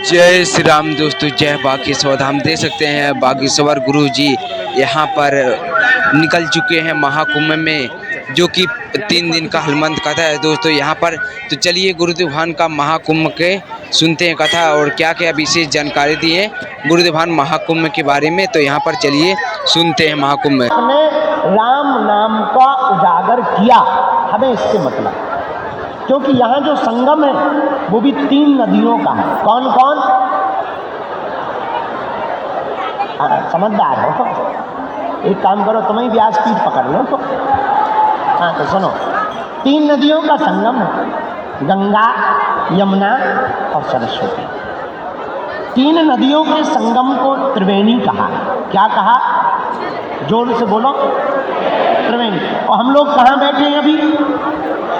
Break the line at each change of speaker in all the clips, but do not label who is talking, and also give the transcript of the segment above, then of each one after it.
जय श्री राम दोस्तों, जय बागेश्वर। हम देख सकते हैं बागेश्वर गुरु जी यहाँ पर निकल चुके हैं महाकुंभ में, जो कि 3 दिन का हनुमंत कथा है दोस्तों यहाँ पर। तो चलिए गुरुदेवान का महाकुंभ के सुनते हैं कथा और क्या क्या विशेष जानकारी दी है गुरुदेवान महाकुंभ के बारे में। तो यहाँ पर चलिए सुनते हैं महाकुंभ में।
राम नाम का उजागर किया, हमें इससे मतलब, क्योंकि यहाँ जो संगम है वो भी 3 नदियों का है। कौन कौन? समझदार हो, एक काम करो, तुम्हें व्यास पीठ पकड़ लो तो। हाँ तो सुनो, 3 नदियों का संगम है, गंगा, यमुना और सरस्वती। 3 नदियों के संगम को त्रिवेणी कहा। क्या कहा? जोर से बोलो, त्रिवेणी। और हम लोग कहाँ बैठे हैं अभी?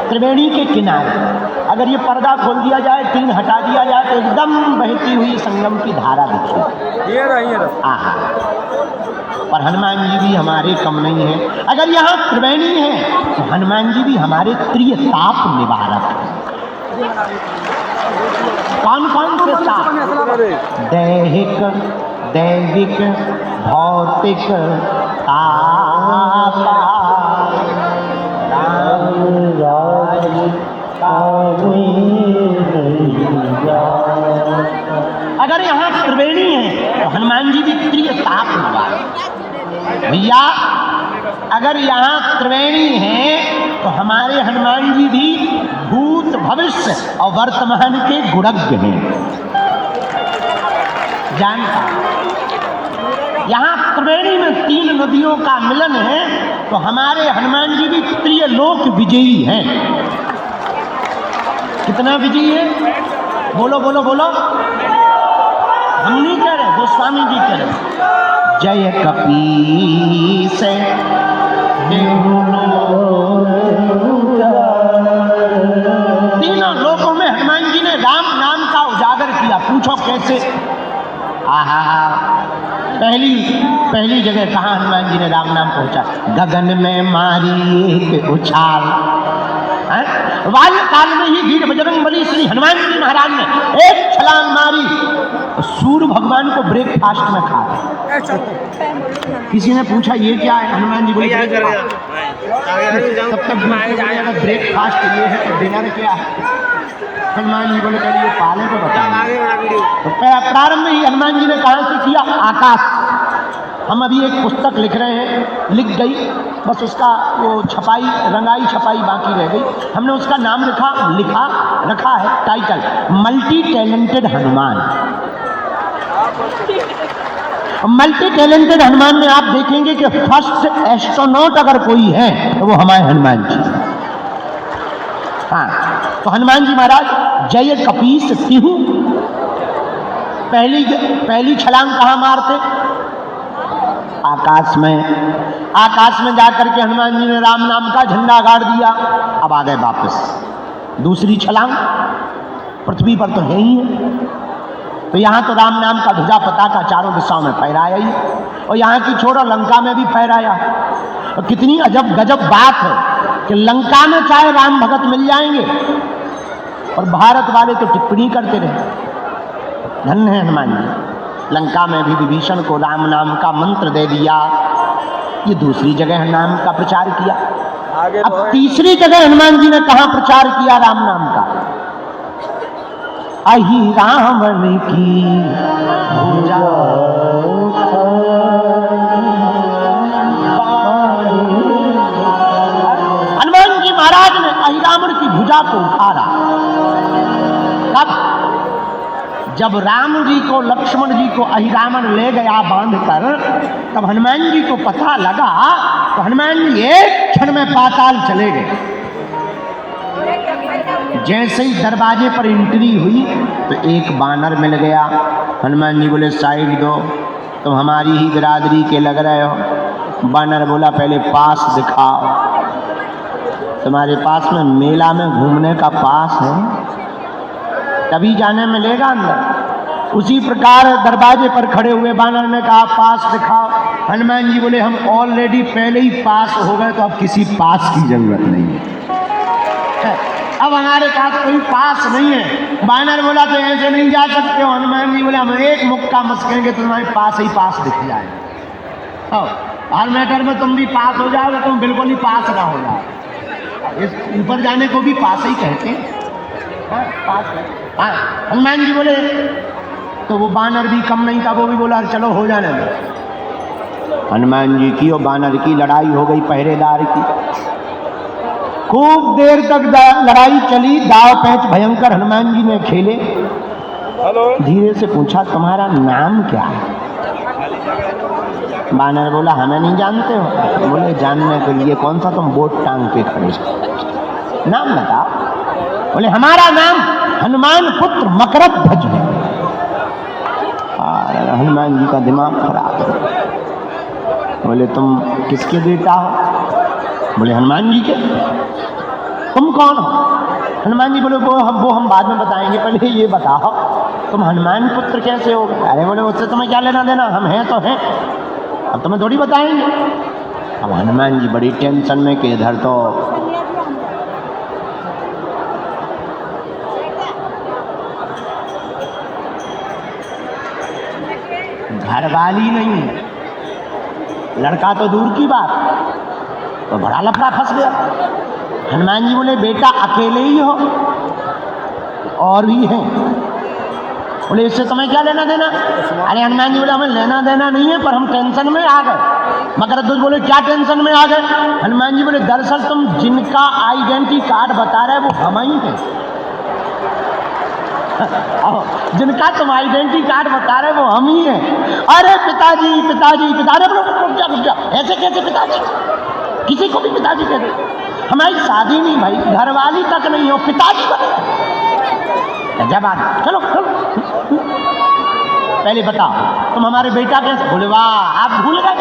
त्रिवेणी के किनारे। अगर ये पर्दा खोल दिया जाए, टीन हटा दिया जाए, तो एकदम बहती हुई संगम की धारा दिखेगी। आहा, पर हनुमान जी भी हमारे कम नहीं है। अगर यहाँ त्रिवेणी है तो हनुमान जी भी हमारे त्रिताप निवारक हैं। कौन कौन से ताप? दैहिक, दैविक, भौतिक ताप। अगर यहाँ त्रिवेणी है तो हनुमान जी भी त्रिताप निवारक। भैया अगर यहाँ त्रिवेणी है तो हमारे हनुमान जी भी भूत, भविष्य और वर्तमान के गुणज्ञ हैं, जानता। यहाँ त्रिवेणी में 3 नदियों का मिलन है तो हमारे हनुमान जी भी त्रिलोक विजयी हैं। कितना विजयी है? बोलो बोलो बोलो। हम नहीं कह रहे, गोस्वामी जी कह रहे। जय कपीस तीनों लोकों में हनुमान जी ने राम नाम का उजागर किया। पूछो कैसे? आहा, पहली जगह कहाँ हनुमान जी ने राम नाम पहुंचा? गगन में मारी एक उछाल। बाल्यकाल में ही वीर बजरंगबली श्री हनुमान जी महाराज ने एक छलांग मारी, सूर्य भगवान को ब्रेकफास्ट में खा। किसी ने पूछा ये क्या है? हनुमान जी बोले तब तक ब्रेकफास्ट ये है तो डिनर क्या है? हनुमान जी बोले पहले ये पाले तो बताएं। तो प्रारंभ ही हनुमान जी ने कहाँ से किया? आकाश। हम अभी एक पुस्तक लिख रहे हैं, लिख गई, बस उसका वो छपाई, रंगाई छपाई बाकी रह गई। हमने उसका नाम रखा है title, multi talented Hanuman. Multi talented Hanuman में आप देखेंगे कि फर्स्ट एस्ट्रोनॉट अगर कोई है तो वो हमारे हनुमान जी। हाँ, तो हनुमान जी महाराज जय कपीस तिहु, पहली छलांग कहाँ मारते? आकाश में जाकर के हनुमान जी ने राम नाम का झंडा गाड़ दिया। अब आ गए वापस। दूसरी छलांग पृथ्वी पर तो है ही है, तो यहाँ तो राम नाम का ध्वजा पताका चारों दिशाओं में फहराया ही, और यहाँ की छोड़ो लंका में भी फहराया। और कितनी अजब गजब बात है कि लंका में चाहे राम भगत मिल जाएंगे और भारत वाले तो टिप्पणी करते रहे। धन्य है हनुमान जी। लंका में भी विभीषण को राम नाम का मंत्र दे दिया। ये दूसरी जगह नाम का प्रचार किया। अब तीसरी जगह हनुमान जी ने कहाँ प्रचार किया राम नाम का? अहि रावण की भुजा हनुमान जी महाराज ने अहि रावण की भुजा को उठारा। कब? जब राम जी को, लक्ष्मण जी को अहिरावण ले गया बांधकर, तब हनुमान जी को पता लगा तो हनुमान जी एक क्षण में पाताल चले गए। जैसे ही दरवाजे पर एंट्री हुई तो एक बानर मिल गया। हनुमान जी बोले साइड दो, तुम हमारी ही बिरादरी के लग रहे हो। बानर बोला पहले पास दिखाओ, तुम्हारे पास में मेला में घूमने का पास है? तभी जाने मिलेगा अंदर। उसी प्रकार दरवाजे पर खड़े हुए बानर ने कहा पास दिखाओ। हनुमान जी बोले हम ऑलरेडी पहले ही पास हो गए, तो अब किसी पास की जरूरत नहीं है। अब हमारे पास कोई पास नहीं है। बानर बोला तो ऐसे नहीं जा सकते हो। हनुमान जी बोले हम एक मुक्का मस्केंगे तो तुम्हारे पास ही पास दिख जाएगा। हर मैटर में तुम भी पास हो जाओगे, तुम बिल्कुल ही पास ना हो जाओ। इस ऊपर जाने को भी पास ही कहते हैं। हाँ, हनुमान जी बोले तो वो बानर भी कम नहीं था, वो भी बोला चलो हो जाने दो। हनुमान जी की और बानर की लड़ाई हो गई, पहरेदार की। खूब देर तक लड़ाई चली, दाव पैंच भयंकर हनुमान जी ने खेले। धीरे से पूछा तुम्हारा नाम क्या है? बानर बोला हमें नहीं जानते हो। बोले जानने के लिए कौन सा तुम बोट टांग के खड़े, नाम बताओ। बोले हमारा नाम हनुमान पुत्र मकरध्वज ध्वज है। हनुमान जी का दिमाग खराब है। बोले तुम किसके बेटा हो? बोले हनुमान जी के। तुम कौन हो? हनुमान जी बोले वो हम बाद में बताएंगे, पहले ये बताओ तुम हनुमान पुत्र कैसे हो गए? अरे बोले उससे तुम्हें क्या लेना देना, हम हैं तो हैं, अब तुम्हें थोड़ी बताएंगे। अब हनुमान जी बड़ी टेंशन में कि इधर तो घरवाली नहीं है, लड़का तो दूर की बात, तो बड़ा लफड़ा फंस गया। हनुमान जी बोले बेटा अकेले ही हो और भी हैं? बोले इससे तुम्हें क्या लेना देना? अरे हनुमान जी बोले हमें लेना देना नहीं है, पर हम टेंशन में आ गए। मकरध्वज बोले क्या टेंशन में आ गए? हनुमान जी बोले दरअसल तुम जिनका आइडेंटिटी कार्ड बता रहे वो हम ही हैं। जिनका तुम आइडेंटिटी कार्ड बता रहे वो हम ही हैं। अरे पिताजी पिताजी पिताजी, रुक जा, ऐसे कैसे पिताजी? किसी को भी पिताजी कह दे, हमारी शादी नहीं भाई, घरवाली तक नहीं हो, पिताजी बने। जब चलो चलो पहले बताओ तुम हमारे बेटा कैसे? बोले वाह आप भूल गए।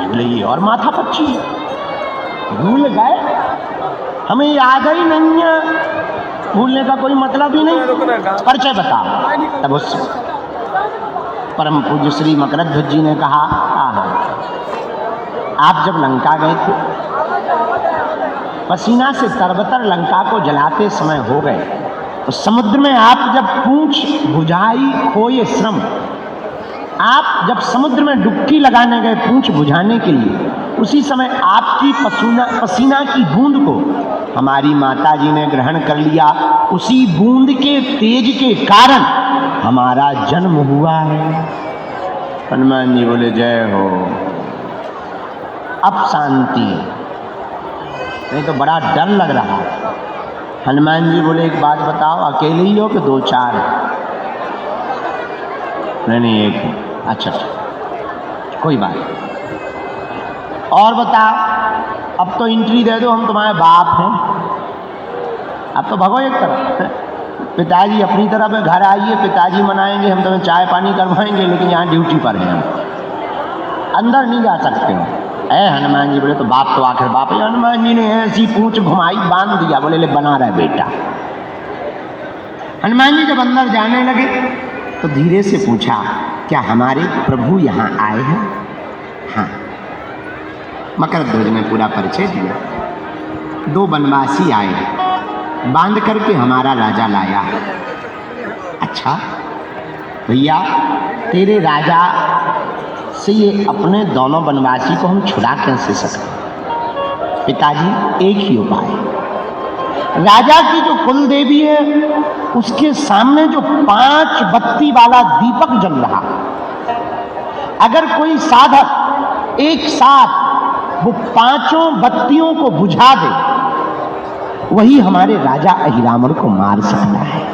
बोले ये और माथा पच्ची, भूल गए? हमें याद ही नहीं है, भूलने का कोई मतलब ही नहीं। परिचय बताओ। तब उस परम पूज्य श्री मकरध्वज जी ने कहा आप जब लंका गए थे, पसीना से तरबतर लंका को जलाते समय हो गए, तो समुद्र में आप जब पूंछ बुझाई खोए श्रम, आप जब समुद्र में डुबकी लगाने गए पूंछ बुझाने के लिए, उसी समय आपकी पसीना की बूंद को हमारी माता जी ने ग्रहण कर लिया। उसी बूंद के तेज के कारण हमारा जन्म हुआ है। हनुमान जी बोले जय हो, अब शांति, नहीं तो बड़ा डर लग रहा है। हनुमान जी बोले एक बात बताओ, अकेले ही हो कि दो चार? नहीं एक। अच्छा कोई बात। और बताओ, अब तो एंट्री दे दो, हम तुम्हारे बाप हैं, अब तो भगो एक तरफ। पिताजी अपनी तरफ है, घर आइए, पिताजी मनाएंगे, हम तुम्हें चाय पानी करवाएंगे, लेकिन यहाँ ड्यूटी पर हैं, हम अंदर नहीं जा सकते हो। हनुमान जी बोले तो बाप तो आखिर बाप है। हनुमान जी ने ऐसी पूंछ घुमाई, बांध दिया, बोले ले बना रहा बेटा। हनुमान जी जब अंदर जाने लगे तो धीरे से पूछा क्या हमारे प्रभु यहाँ आए हैं? हाँ। मकरध्वज ने पूरा परिचय दिया। दो बनवासी आए, बांध करके हमारा राजा लाया। अच्छा भैया, तेरे राजा से ये अपने दोनों बनवासी को हम छुड़ा कैसे सकते? पिताजी एक ही उपाय, राजा की जो कुल देवी है उसके सामने जो 5 बत्ती वाला दीपक जल रहा, अगर कोई साधक एक साथ वो 5 बत्तियों को बुझा दे, वही हमारे राजा अहिरामण को मार सकता है।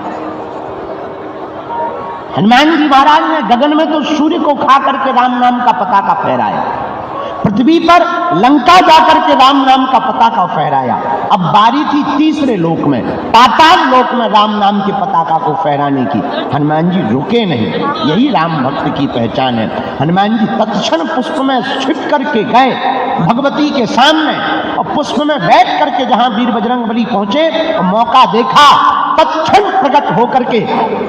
हनुमान जी महाराज ने गगन में तो सूर्य को खा करके राम नाम का पताका फहराया, पृथ्वी पर लंका जाकर के राम नाम का पताका फहराया। अब बारी थी तीसरे लोक में, पाताल लोक में राम नाम के पताका को फहराने की। हनुमान जी रुके नहीं, यही राम भक्त की पहचान है। हनुमान जी तत्क्षण पुष्प में छिप करके गए भगवती के सामने, और पुष्प में बैठ करके जहां वीर बजरंगबली पहुंचे और मौका देखा, तत्क्षण प्रकट होकर के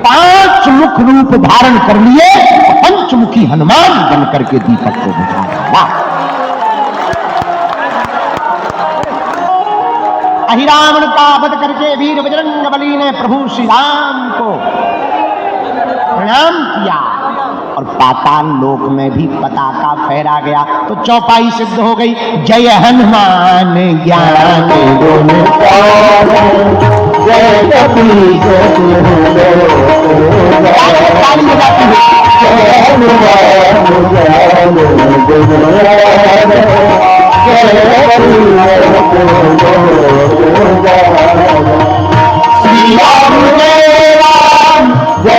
5 मुख रूप धारण कर लिए, पंचमुखी हनुमान बन करके दीपक को बुझाया। अहिरावण का वध करके वीर बजरंगबली ने प्रभु श्री राम को प्रणाम किया और पाताल लोक में भी पताका फहरा गया। तो चौपाई सिद्ध हो गई, जय हनुमान ज्ञान गुण जय कपीस श्री राम जय राम जय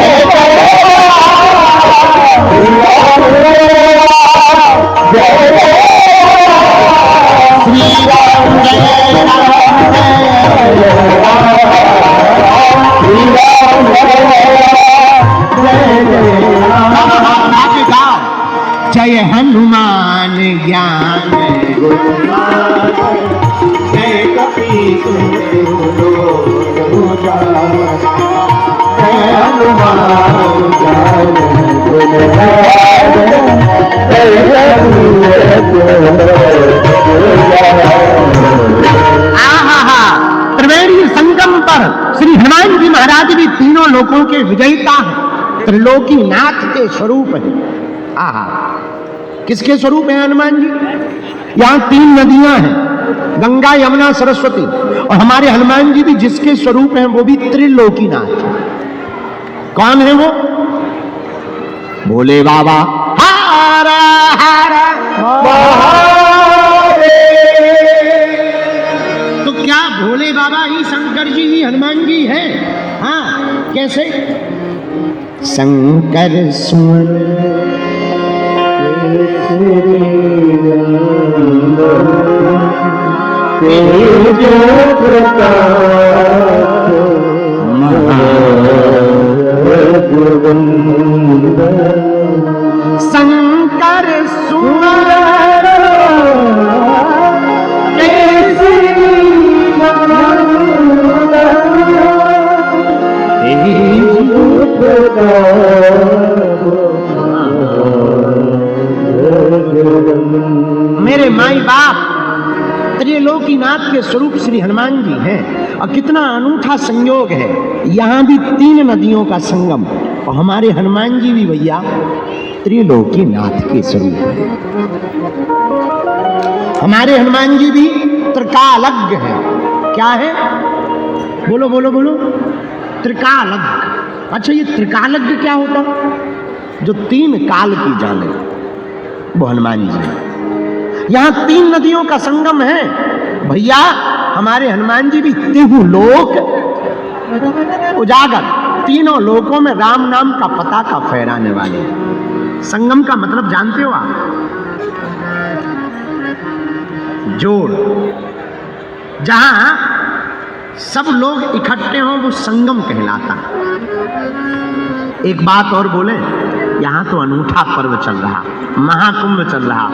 जय हनुमान ज्ञान जय कपीस जय हनुमान ज्ञान त्रिवेणी संगम पर श्री हनुमान जी महाराज भी तीनों लोकों के विजयिता हैं, त्रिलोकी नाथ के स्वरूप है। आहा, किसके स्वरूप है हनुमान जी? यहाँ तीन नदियां हैं, गंगा यमुना सरस्वती, और हमारे हनुमान जी भी जिसके स्वरूप हैं वो भी त्रिलोकीनाथ। कौन है वो? भोले बाबा। हारा हारा तो क्या भोले बाबा ही शंकर जी ही हनुमान जी है? हाँ, कैसे? शंकर सुन शंकर सुंदर मेरे माई बाप त्रिलोकीनाथ के स्वरूप श्री हनुमान जी हैं। और कितना अनूठा संयोग है, यहाँ भी तीन नदियों का संगम, और हमारे हनुमान जी भी भैया त्रिलोकीनाथ के स्वरूप है। हमारे हनुमान जी भी त्रिकालज्ञ है। क्या है? बोलो बोलो बोलो। त्रिकालज्ञ। अच्छा, ये त्रिकालज्ञ क्या होता? जो तीन काल की जाने, वो हनुमान जी है। यहाँ तीन नदियों का संगम है भैया, हमारे हनुमान जी भी तिहु लोक उजागर, तीनों लोकों में राम नाम का पताका फहराने वाले। संगम का मतलब जानते हो आप? जोड़। जहां सब लोग इकट्ठे हों वो संगम कहलाता। एक बात और बोले, यहां तो अनूठा पर्व चल रहा, महाकुंभ चल रहा,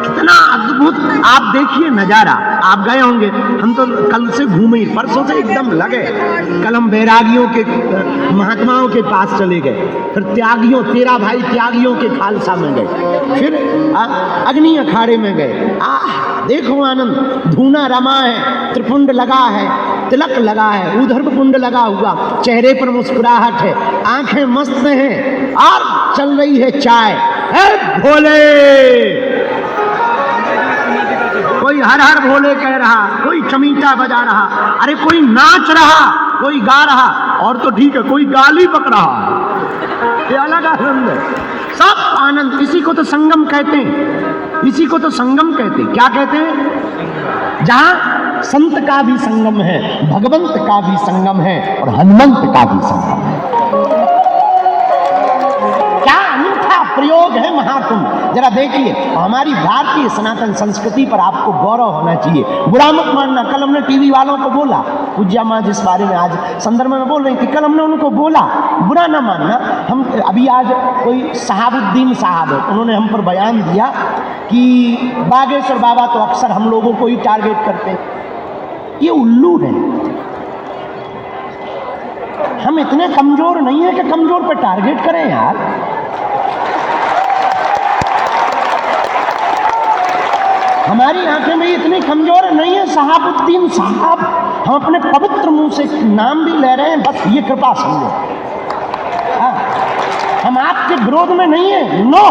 कितना अद्भुत। आप देखिए नजारा, आप गए होंगे, हम तो कल से घूमे, परसों से एकदम लगे। कल हम बैरागियों के महात्माओं के पास चले गए, फिर त्यागियों, 13 भाई त्यागियों के खालसा में गए, फिर अग्नि अखाड़े में गए। देखो आनंद, धूना रमा है, त्रिपुंड लगा है, तिलक लगा है, ऊर्ध्व पुंड लगा हुआ, चेहरे पर मुस्कुराहट है, आंखें मस्त हैं, और चल रही है चाय। भोले, कोई हर हर भोले कह रहा, कोई चमीटा बजा रहा, अरे कोई नाच रहा, कोई गा रहा, और तो ठीक है कोई गाली पक रहा। ये अलग आनंद है, सब आनंद। इसी को तो संगम कहते हैं, इसी को तो संगम कहते हैं। क्या कहते हैं? जहां संत का भी संगम है, भगवंत का भी संगम है, और हनुमंत का भी संगम है। क्या अनूठा प्रयोग है महाकुंभ। जरा देखिए, हमारी भारतीय सनातन संस्कृति पर आपको गौरव होना चाहिए। बुरा मत मानना, कल हमने टीवी वालों को बोला, पूज्या माँ जिस बारे में आज संदर्भ में बोल रही थी, कल हमने उनको बोला, बुरा ना मानना। हम अभी आज कोई सहाबुद्दीन साहब है, उन्होंने हम पर बयान दिया कि बागेश्वर बाबा तो अक्सर हम लोगों को ही टारगेट करते हैं। ये उल्लू है। हम इतने कमजोर नहीं है कि कमजोर पे टारगेट करें यार। हमारी आंखें भी इतनी कमजोर नहीं है शहाबुद्दीन साहब, हम अपने पवित्र मुंह से नाम भी ले रहे हैं, बस ये कृपा समझो। हाँ, हम आपके विरोध में नहीं है, नो।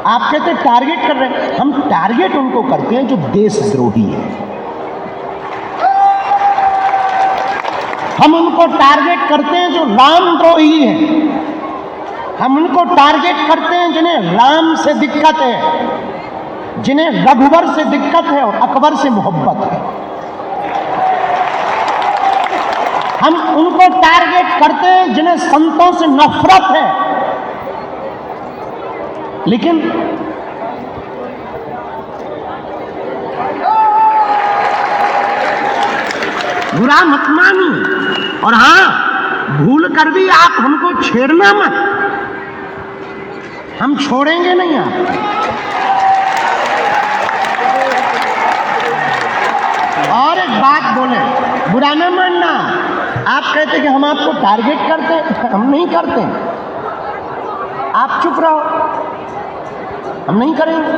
आप कहते टारगेट कर रहे हैं, हम टारगेट उनको करते हैं जो देशद्रोही है। हम उनको टारगेट करते हैं जो रामद्रोही है। हम उनको टारगेट करते हैं जिन्हें राम से दिक्कत है, जिन्हें रघुवर से दिक्कत है और अकबर से मोहब्बत है। हम उनको टारगेट करते हैं जिन्हें संतों से नफरत है। लेकिन बुरा मत मानिए, और हां, भूल कर भी आप हमको छेड़ना मत, हम छोड़ेंगे नहीं आप। और एक बात बोले, बुरा न मानना, आप कहते कि हम आपको टारगेट करते हैं, हम नहीं करते। आप चुप रहो, हम नहीं करेंगे।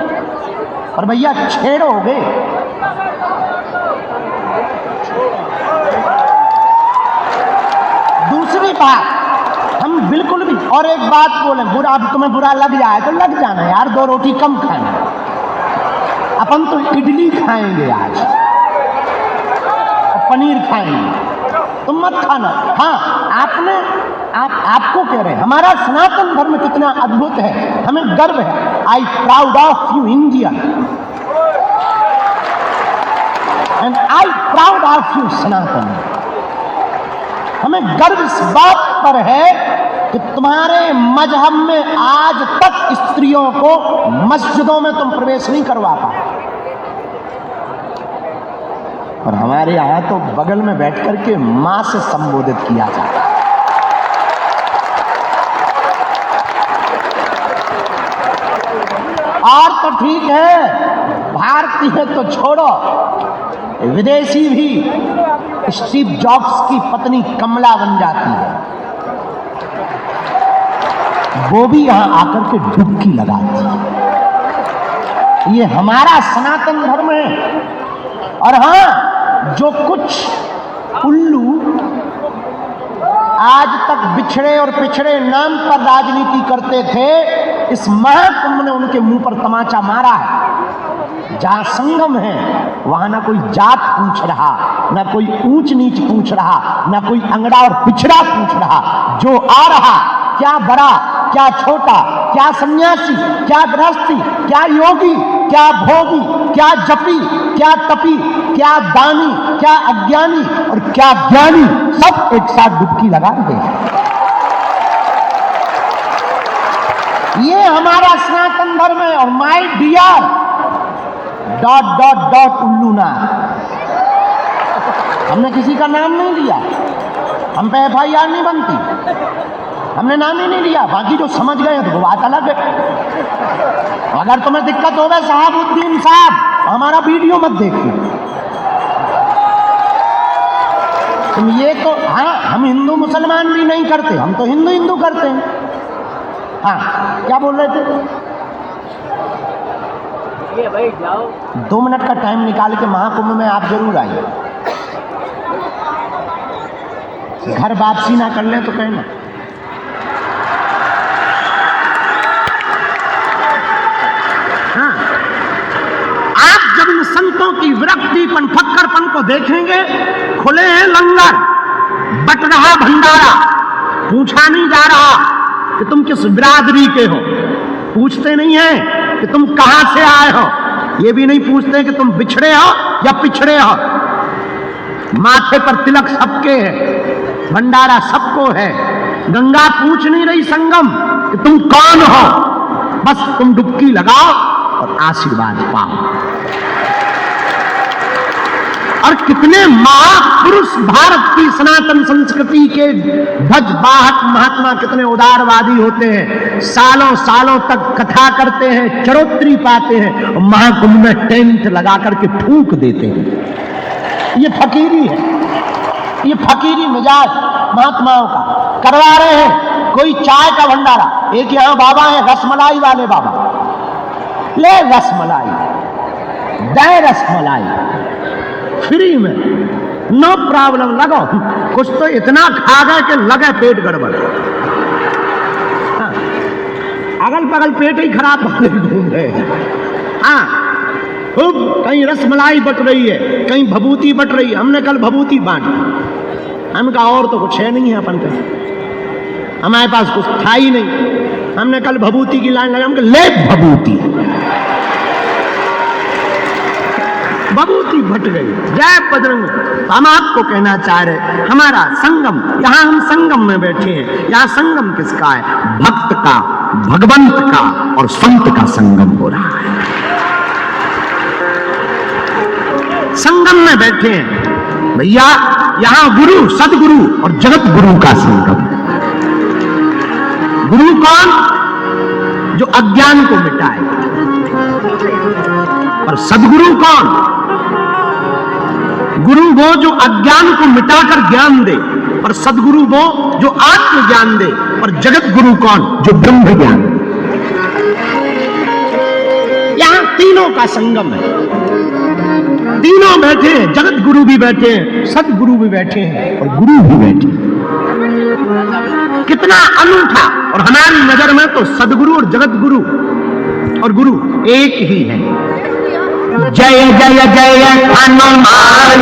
और भैया छेड़ोगे, दूसरी बात हम बिल्कुल भी, और एक बात बोले, बुरा, अब तुम्हें बुरा लग जाए तो लग जाना यार, 2 रोटी कम खाना, अपन तो इडली खाएंगे आज, पनीर खाएंगे, तुम मत खाना। हाँ, आपको कह रहे हैं हमारा सनातन धर्म कितना अद्भुत है, हमें गर्व है। I proud of you Indian and I proud of you Sanatan. हमें गर्व इस बात पर है कि तुम्हारे मजहब में आज तक स्त्रियों को मस्जिदों में तुम प्रवेश नहीं करवा पाए, और हमारे यहाँ तो बगल में बैठ करके मां से संबोधित किया जाता है। और तो ठीक है, भारतीय तो छोड़ो, विदेशी भी स्टीव जॉब्स की पत्नी कमला बन जाती है, वो भी यहां आकर के डुबकी लगाती है। ये हमारा सनातन धर्म है। और हां, जो कुछ उल्लू आज तक बिछड़े और पिछड़े नाम पर राजनीति करते थे, इस महाकुंभ ने उनके मुंह पर तमाचा मारा है। जहां संगम है वहां ना कोई जात पूछ रहा, ना कोई ऊंच नीच पूछ रहा, ना कोई अंगड़ा और पिछड़ा पूछ रहा। जो आ रहा, क्या बड़ा क्या छोटा, क्या सन्यासी क्या गृहस्थी, क्या योगी क्या भोगी, क्या जपी क्या तपी, क्या दानी क्या अज्ञानी और क्या ज्ञानी, सब एक साथ डुबकी लगा दे। ये हमारा सनातन धर्म है। और माय डियर ... उल्लू ना, हमने किसी का नाम नहीं लिया, हम पे FIR नहीं बनती, हमने नाम ही नहीं लिया। बाकी जो समझ गए तो वो बात अलग है। अगर तुम्हें दिक्कत हो गई शहाबुद्दीन साहब, हमारा वीडियो मत देखिए। तुम ये तो, हाँ, हम हिंदू मुसलमान भी नहीं करते, हम तो हिंदू हिंदू करते हैं। हाँ, क्या बोल रहे थे? ये भाई जाओ, 2 मिनट का टाइम निकाल के महाकुंभ में आप जरूर आइए। घर वापसी ना कर ले तो कहना। हाँ, आप जब इन संतों की विरक्तिपन फक्करपन को देखेंगे, खुले हैं लंगर, बट रहा भंडारा, पूछा नहीं जा रहा कि तुम किस बिरादरी के हो, पूछते नहीं है कि तुम कहां से आए हो, ये भी नहीं पूछते कि तुम बिछड़े हो या पिछड़े हो। माथे पर तिलक सबके है, भंडारा सबको है। गंगा पूछ नहीं रही संगम कि तुम कौन हो, बस तुम डुबकी लगाओ और आशीर्वाद पाओ। और कितने महापुरुष भारत की सनातन संस्कृति के ध्वजवाहक महात्मा कितने उदारवादी होते हैं, सालों सालों तक कथा करते हैं, चरोत्री पाते हैं और महाकुंभ में टेंट लगा करके फूंक देते हैं। ये फकीरी है, ये फकीरी मिजाज महात्माओं का। करवा रहे हैं कोई चाय का भंडारा, एक यहां बाबा है रसमलाई वाले बाबा, ले रसमलाई, दे रसमलाई फ्री में, नो प्रॉब्लम। लगो कुछ तो इतना खा गए कि लगे पेट गड़बड़। हाँ, अगल बगल पेट ही खराब होने घूम रहे हैं। हाँ, खूब कहीं रसमलाई बट रही है, कहीं भभूति बट रही है। हमने कल भभूति बांटी, हम कहा और तो कुछ है नहीं है अपन के, हमारे पास कुछ था ही नहीं। हमने कल भभूति की लाइन लगा, हम कहा ले भभूति, भभूति बट गई। जय बजरंग। हम आपको कहना चाह रहे, हमारा संगम, यहां हम संगम में बैठे हैं। यहां संगम किसका है? भक्त का, भगवंत का और संत का संगम हो रहा है। संगम में बैठे हैं भैया, यहां गुरु, सदगुरु और जगत गुरु का संगम। गुरु कौन? जो अज्ञान को मिटाए। और सदगुरु कौन? गुरु वो जो अज्ञान को मिटाकर ज्ञान दे, और सदगुरु वो जो आत्म ज्ञान दे। और जगत गुरु कौन? जो ब्रह्म ज्ञान दे। यहां तीनों का संगम है। तीनों बैठे हैं, जगत गुरु भी बैठे हैं, सदगुरु भी बैठे हैं और गुरु भी बैठे हैं। कितना अनूठा। और हमारी नजर में तो सदगुरु और जगत गुरु और गुरु एक ही है। जय जय जय हनुमान।